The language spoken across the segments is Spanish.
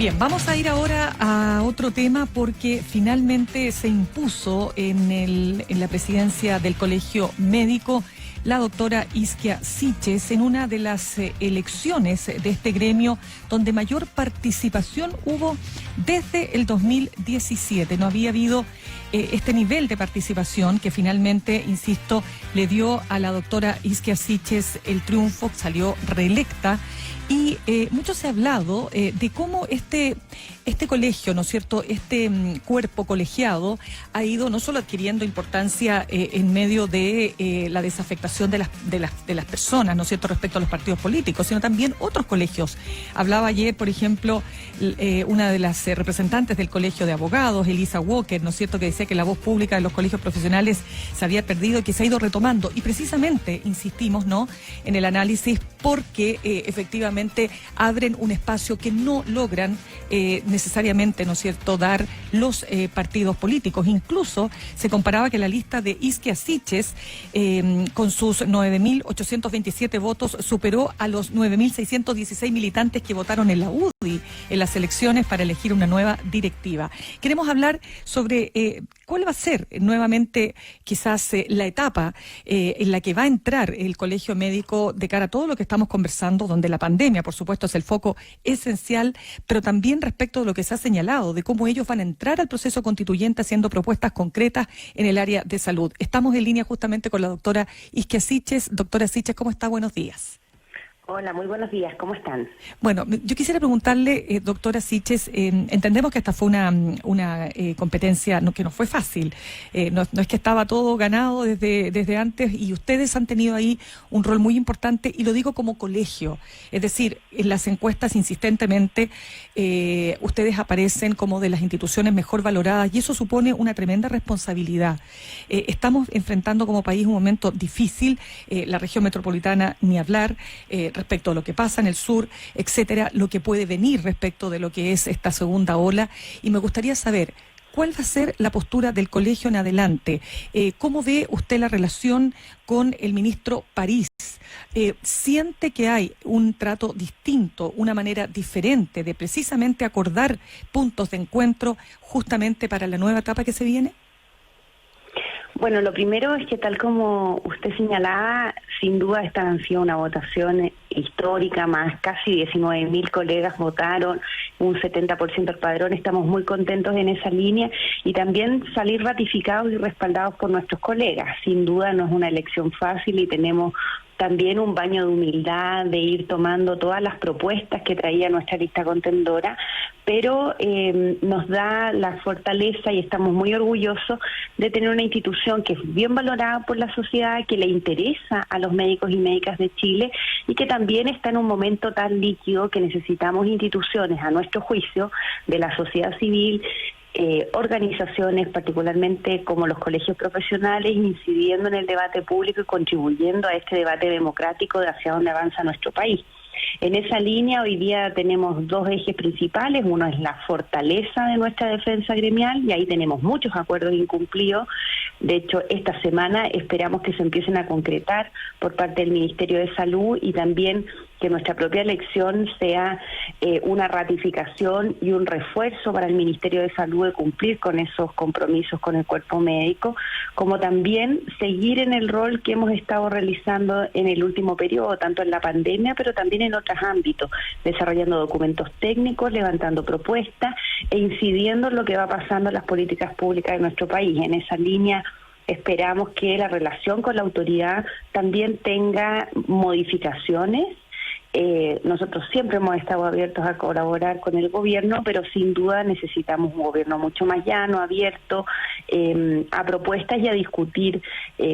Bien, vamos a ir ahora a otro tema porque finalmente se impuso en la presidencia del Colegio Médico la doctora Isquia Siches en una de las elecciones de este gremio donde mayor participación hubo desde el 2017. No había habido este nivel de participación que finalmente, insisto, le dio a la doctora Isquia Siches el triunfo, salió reelecta. Y mucho se ha hablado de cómo este colegio, ¿no es cierto?, este cuerpo colegiado ha ido no solo adquiriendo importancia en medio de la desafectación de las personas, ¿no es cierto?, respecto a los partidos políticos, sino también otros colegios. Hablaba ayer, por ejemplo, una de las representantes del Colegio de Abogados, Elisa Walker, ¿no es cierto?, que decía que la voz pública de los colegios profesionales se había perdido y que se ha ido retomando. Y precisamente insistimos, ¿no?, en el análisis porque efectivamente abren un espacio que no logran necesariamente, ¿no es cierto?, dar los partidos políticos. Incluso se comparaba que la lista de Isquia Siches, con sus 9.827 votos, superó a los 9.616 militantes que votaron en la UDI en las elecciones para elegir una nueva directiva. Queremos hablar sobre cuál va a ser nuevamente quizás la etapa en la que va a entrar el Colegio Médico de cara a todo lo que estamos conversando, donde la pandemia, por supuesto, es el foco esencial, pero también respecto de lo que se ha señalado, de cómo ellos van a entrar al proceso constituyente haciendo propuestas concretas en el área de salud. Estamos en línea justamente con la doctora Isquia Siches. Doctora Siches, ¿cómo está? Buenos días. Hola, muy buenos días, ¿cómo están? Bueno, yo quisiera preguntarle, doctora Siches, entendemos que esta fue una competencia que no fue fácil, no es que estaba todo ganado desde antes y ustedes han tenido ahí un rol muy importante y lo digo como colegio, es decir, en las encuestas insistentemente ustedes aparecen como de las instituciones mejor valoradas y eso supone una tremenda responsabilidad. Estamos enfrentando como país un momento difícil, la región metropolitana ni hablar, respecto a lo que pasa en el sur, etcétera, lo que puede venir respecto de lo que es esta segunda ola. Y me gustaría saber, ¿cuál va a ser la postura del colegio en adelante? ¿Cómo ve usted la relación con el ministro París? ¿Siente que hay un trato distinto, una manera diferente de precisamente acordar puntos de encuentro justamente para la nueva etapa que se viene? Bueno, lo primero es que tal como usted señalaba, sin duda esta ha sido una votación histórica, más casi 19.000 colegas votaron, un 70% del padrón, estamos muy contentos en esa línea y también salir ratificados y respaldados por nuestros colegas. Sin duda no es una elección fácil y tenemos también un baño de humildad, de ir tomando todas las propuestas que traía nuestra lista contendora, pero nos da la fortaleza y estamos muy orgullosos de tener una institución que es bien valorada por la sociedad, que le interesa a los médicos y médicas de Chile y que también está en un momento tan líquido que necesitamos instituciones, a nuestro juicio, de la sociedad civil, organizaciones, particularmente como los colegios profesionales, incidiendo en el debate público y contribuyendo a este debate democrático de hacia dónde avanza nuestro país. En esa línea hoy día tenemos dos ejes principales, uno es la fortaleza de nuestra defensa gremial y ahí tenemos muchos acuerdos incumplidos. De hecho, esta semana esperamos que se empiecen a concretar por parte del Ministerio de Salud y también que nuestra propia elección sea una ratificación y un refuerzo para el Ministerio de Salud de cumplir con esos compromisos con el cuerpo médico, como también seguir en el rol que hemos estado realizando en el último periodo, tanto en la pandemia, pero también en otros ámbitos, desarrollando documentos técnicos, levantando propuestas e incidiendo en lo que va pasando en las políticas públicas de nuestro país. En esa línea esperamos que la relación con la autoridad también tenga modificaciones. Nosotros siempre hemos estado abiertos a colaborar con el gobierno, pero sin duda necesitamos un gobierno mucho más llano, abierto a propuestas y a discutir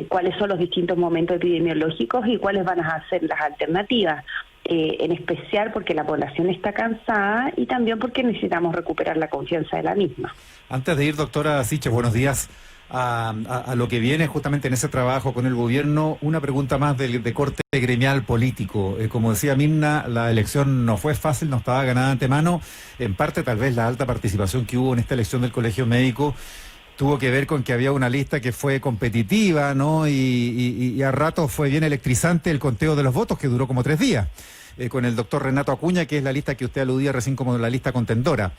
cuáles son los distintos momentos epidemiológicos y cuáles van a ser las alternativas. En especial porque la población está cansada y también porque necesitamos recuperar la confianza de la misma. Antes de ir, doctora Siches, buenos días. A lo que viene justamente en ese trabajo con el gobierno, una pregunta más de corte gremial político. Como decía Mirna, la elección no fue fácil, no estaba ganada de antemano. En parte, tal vez la alta participación que hubo en esta elección del Colegio Médico tuvo que ver con que había una lista que fue competitiva, ¿no? Y a ratos fue bien electrizante el conteo de los votos, que duró como 3 días. con el doctor Renato Acuña, que es la lista que usted aludía recién como la lista contendora.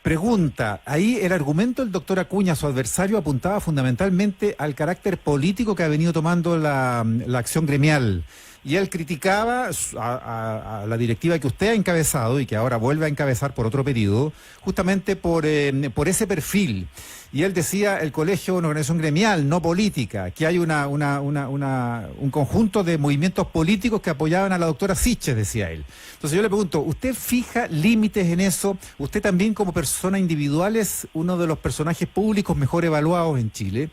Pregunta, ahí el argumento del doctor Acuña, su adversario, apuntaba fundamentalmente al carácter político que ha venido tomando la acción gremial. Y él criticaba a la directiva que usted ha encabezado y que ahora vuelve a encabezar por otro periodo, justamente por ese perfil. Y él decía, el colegio es una organización gremial, no política, que hay un conjunto de movimientos políticos que apoyaban a la doctora Siches, decía él. Entonces yo le pregunto, ¿usted fija límites en eso? ¿Usted también como persona individual es uno de los personajes públicos mejor evaluados en Chile?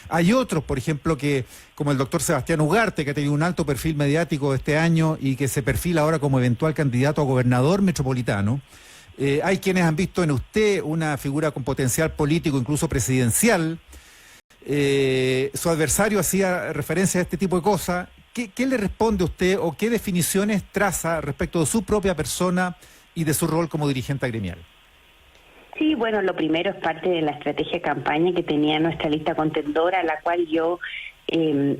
Hay otros, por ejemplo, que como el doctor Sebastián Ugarte, que ha tenido un alto perfil mediático este año y que se perfila ahora como eventual candidato a gobernador metropolitano. Hay quienes han visto en usted una figura con potencial político, incluso presidencial. Su adversario hacía referencia a este tipo de cosas. ¿Qué le responde usted o qué definiciones traza respecto de su propia persona y de su rol como dirigente gremial? Sí, bueno, lo primero es parte de la estrategia de campaña que tenía nuestra lista contendora, a la cual yo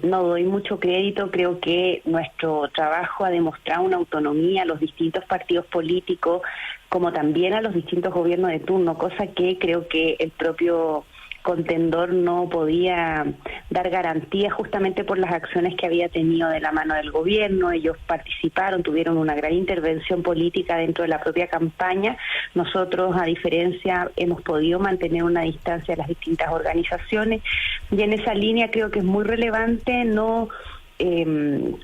no doy mucho crédito. Creo que nuestro trabajo ha demostrado una autonomía a los distintos partidos políticos, como también a los distintos gobiernos de turno, cosa que creo que el propio contendor no podía dar garantía justamente por las acciones que había tenido de la mano del gobierno. Ellos participaron, tuvieron una gran intervención política dentro de la propia campaña. Nosotros, a diferencia, hemos podido mantener una distancia de las distintas organizaciones, y en esa línea creo que es muy relevante no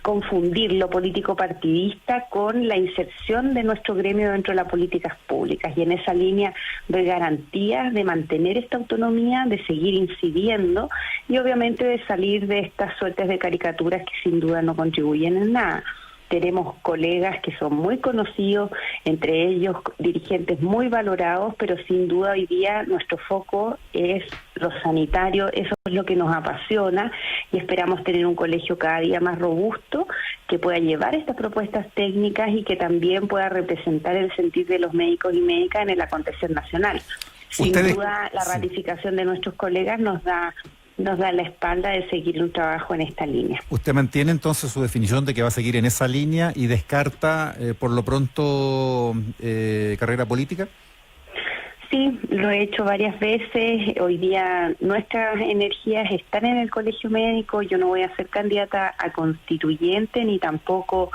confundir lo político partidista con la inserción de nuestro gremio dentro de las políticas públicas, y en esa línea doy garantías de mantener esta autonomía, de seguir incidiendo y obviamente de salir de estas suertes de caricaturas que sin duda no contribuyen en nada. Tenemos colegas que son muy conocidos, entre ellos dirigentes muy valorados, pero sin duda hoy día nuestro foco es lo sanitario. Eso es lo que nos apasiona, y esperamos tener un colegio cada día más robusto que pueda llevar estas propuestas técnicas y que también pueda representar el sentir de los médicos y médicas en el acontecer nacional. Sin duda, la ratificación de nuestros colegas nos da la espalda de seguir un trabajo en esta línea. ¿Usted mantiene entonces su definición de que va a seguir en esa línea y descarta por lo pronto carrera política? Sí, lo he hecho varias veces. Hoy día nuestras energías están en el colegio médico. Yo no voy a ser candidata a constituyente, ni tampoco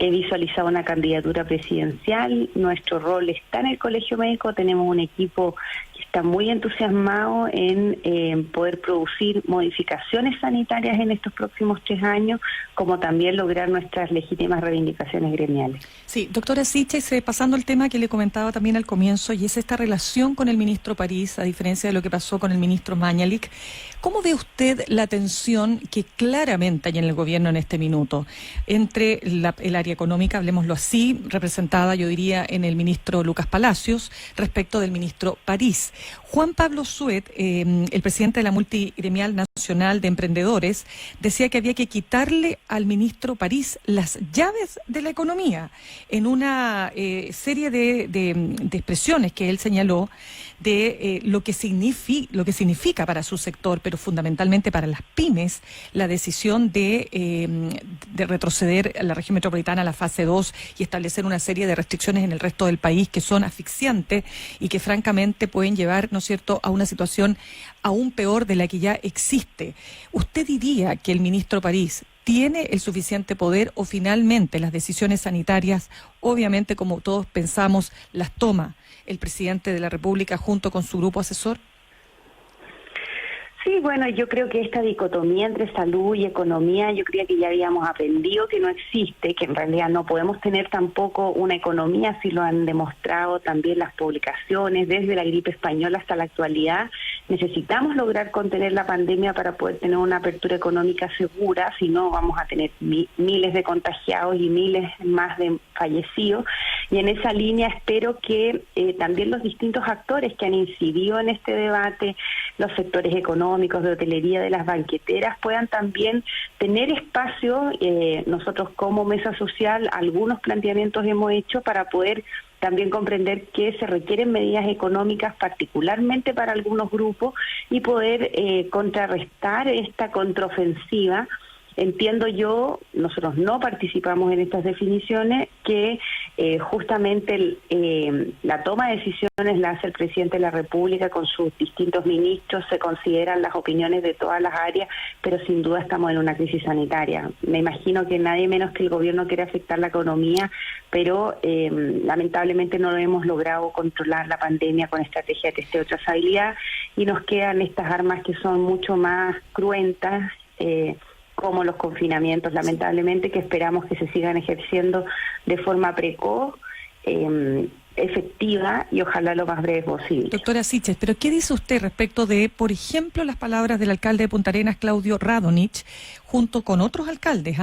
he visualizado una candidatura presidencial. Nuestro rol está en el colegio médico. Tenemos un equipo que está muy entusiasmado en poder producir modificaciones sanitarias en estos próximos 3 años, como también lograr nuestras legítimas reivindicaciones gremiales. Sí, doctora Siches, pasando al tema que le comentaba también al comienzo, y es esta relación con el ministro París, a diferencia de lo que pasó con el ministro Mañalich. ¿Cómo ve usted la tensión que claramente hay en el gobierno en este minuto entre el área económica, hablemoslo así, representada, yo diría, en el ministro Lucas Palacios, respecto del ministro París? Juan Pablo Suet, el presidente de la Multigremial Nacional de Emprendedores, decía que había que quitarle al ministro París las llaves de la economía, en una serie de expresiones que él señaló de lo que significa para su sector, pero fundamentalmente para las pymes, la decisión de retroceder a la región metropolitana a la fase 2 y establecer una serie de restricciones en el resto del país que son asfixiantes y que francamente pueden llevar, ¿no es cierto?, a una situación aún peor de la que ya existe. ¿Usted diría que el ministro París tiene el suficiente poder, o finalmente las decisiones sanitarias, obviamente como todos pensamos, las toma el presidente de la República junto con su grupo asesor? Sí, bueno, yo creo que esta dicotomía entre salud y economía, yo creía que ya habíamos aprendido que no existe, que en realidad no podemos tener tampoco una economía, así lo han demostrado también las publicaciones, desde la gripe española hasta la actualidad. Necesitamos lograr contener la pandemia para poder tener una apertura económica segura, si no vamos a tener miles de contagiados y miles más de fallecidos. Y en esa línea espero que también los distintos actores que han incidido en este debate, los sectores económicos, de hotelería, de las banqueteras, puedan también tener espacio. Nosotros como mesa social algunos planteamientos hemos hecho para poder también comprender que se requieren medidas económicas particularmente para algunos grupos y poder contrarrestar esta contraofensiva entiendo yo, nosotros no participamos en estas definiciones, que justamente la toma de decisiones la hace el presidente de la República con sus distintos ministros, se consideran las opiniones de todas las áreas, pero sin duda estamos en una crisis sanitaria. Me imagino que nadie menos que el gobierno quiere afectar la economía, pero lamentablemente no hemos logrado controlar la pandemia con estrategia de testeo de trazabilidad y nos quedan estas armas que son mucho más cruentas, como los confinamientos, lamentablemente, que esperamos que se sigan ejerciendo de forma precoz, efectiva y ojalá lo más breve posible. Doctora Siches, ¿pero qué dice usted respecto de, por ejemplo, las palabras del alcalde de Punta Arenas, Claudio Radonich, junto con otros alcaldes,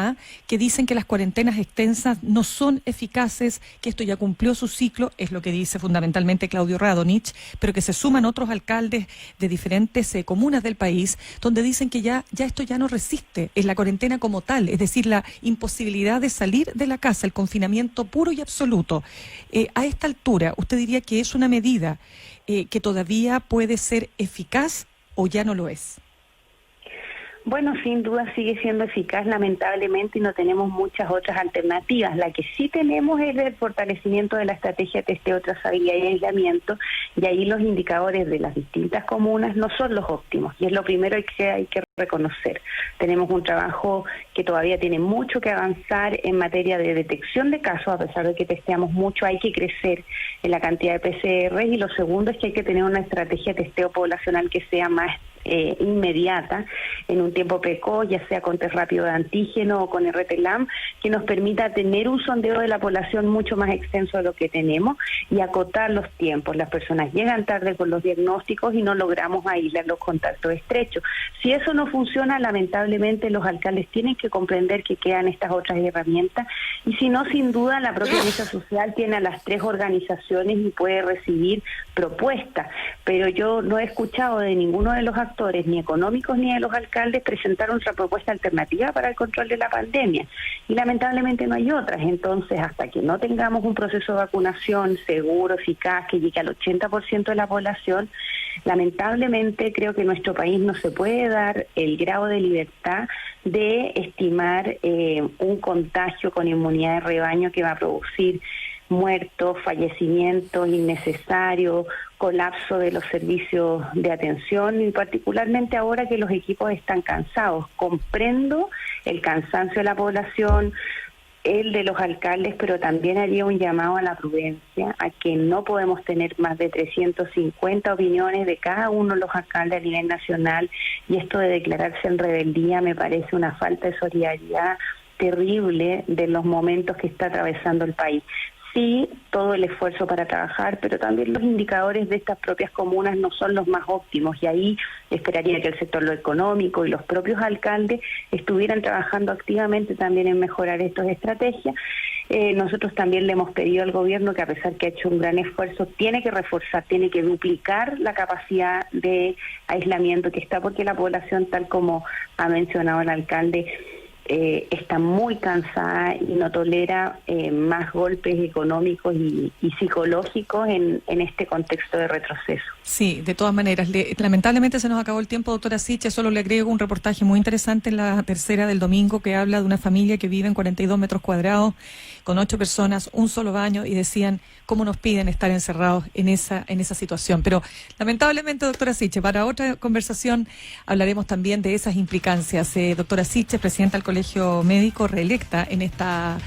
que dicen que las cuarentenas extensas no son eficaces, que esto ya cumplió su ciclo, es lo que dice fundamentalmente Claudio Radonich, pero que se suman otros alcaldes de diferentes comunas del país, donde dicen que ya esto ya no resiste, es la cuarentena como tal, es decir, la imposibilidad de salir de la casa, el confinamiento puro y absoluto. A esta altura, ¿usted diría que es una medida que todavía puede ser eficaz o ya no lo es? Bueno, sin duda sigue siendo eficaz, lamentablemente, y no tenemos muchas otras alternativas. La que sí tenemos es el fortalecimiento de la estrategia de testeo, trazabilidad y aislamiento, y ahí los indicadores de las distintas comunas no son los óptimos, y es lo primero que hay que reconocer. Tenemos un trabajo que todavía tiene mucho que avanzar en materia de detección de casos, a pesar de que testeamos mucho, hay que crecer en la cantidad de PCR, y lo segundo es que hay que tener una estrategia de testeo poblacional que sea más inmediata, en un tiempo precoz, ya sea con test rápido de antígeno o con RT-LAM, que nos permita tener un sondeo de la población mucho más extenso de lo que tenemos y acotar los tiempos. Las personas llegan tarde con los diagnósticos y no logramos aislar los contactos estrechos. Si eso no funciona, lamentablemente los alcaldes tienen que comprender que quedan estas otras herramientas, y si no, sin duda, la propia mesa social tiene a las 3 organizaciones y puede recibir propuestas, pero yo no he escuchado de ninguno de los actores, ni económicos ni de los alcaldes, presentar otra propuesta alternativa para el control de la pandemia, y lamentablemente no hay otras. Entonces, hasta que no tengamos un proceso de vacunación seguro, eficaz, que llegue al 80% de la población, lamentablemente creo que nuestro país no se puede dar el grado de libertad de estimar un contagio con inmunidad de rebaño que va a producir muertos, fallecimientos innecesarios, colapso de los servicios de atención, y particularmente ahora que los equipos están cansados. Comprendo el cansancio de la población, el de los alcaldes, pero también haría un llamado a la prudencia, a que no podemos tener más de 350 opiniones de cada uno de los alcaldes a nivel nacional, y esto de declararse en rebeldía me parece una falta de solidaridad terrible de los momentos que está atravesando el país. Sí, todo el esfuerzo para trabajar, pero también los indicadores de estas propias comunas no son los más óptimos, y ahí esperaría que el sector lo económico y los propios alcaldes estuvieran trabajando activamente también en mejorar estas estrategias. Nosotros también le hemos pedido al gobierno que, a pesar que ha hecho un gran esfuerzo, tiene que reforzar, tiene que duplicar la capacidad de aislamiento que está, porque la población, tal como ha mencionado el alcalde, está muy cansada y no tolera más golpes económicos y psicológicos en este contexto de retroceso. Sí, de todas maneras, lamentablemente se nos acabó el tiempo, doctora Siches. Solo le agrego un reportaje muy interesante en la tercera del domingo, que habla de una familia que vive en 42 metros cuadrados, con 8 personas, un solo baño, y decían cómo nos piden estar encerrados en esa situación. Pero lamentablemente, doctora Siches, para otra conversación hablaremos también de esas implicancias. Doctora Siches, presidenta del Colegio Médico, reelecta en esta